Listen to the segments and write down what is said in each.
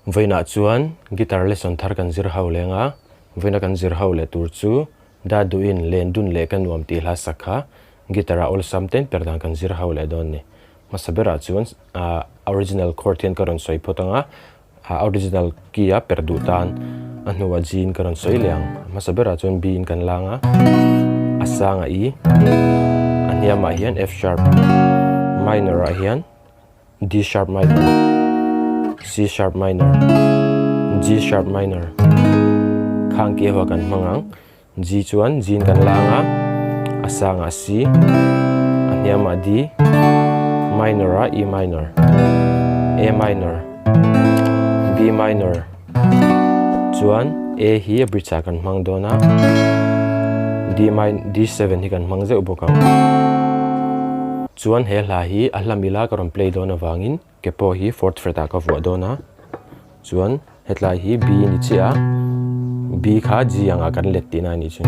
Voina chuan guitar lesson thar kan zir ho lenga voina kan zir ho le tur chu da duin len dun le kan nuam ti hla sakha guitar all something perdan kan zir ho le don ni masabera chuan original chord hian karon soi photanga original kia perdutan anhuwa jin karon soi leang masabera chuan b in kan langa asanga i anyama hian f sharp minor a hian d sharp minor C sharp minor, G sharp minor. Khang kia hoa kan mangang G chuan G kan langa asanga C anyama D minor a E minor A minor B minor chuan A hi bridge kan mang dona D7 hi kan mang ze ubokang chuan he hla hi ahlamila karon play dona wangin kepo hi fourth fret ka vo dona chuan hetlai hi b ni chia b kha g anga kan let tina ni chu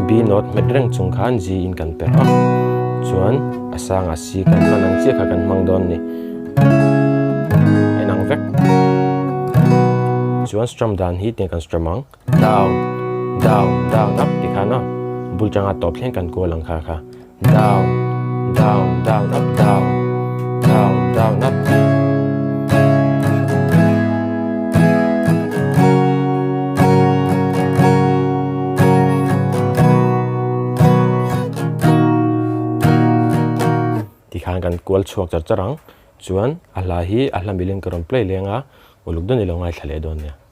b note medreng chung khan g in kan per chuan asanga c kan manang che kha kan mang don ni ainang vek chuan strum dan hi te kan strumang down down down up ti khana bulchanga top hlen kan ko lang kha kha down down down up down down down up ti khan kan kual chuak charang chuan ala hi ahlam bilin karon play lenga uluk don ilongai thlale don nia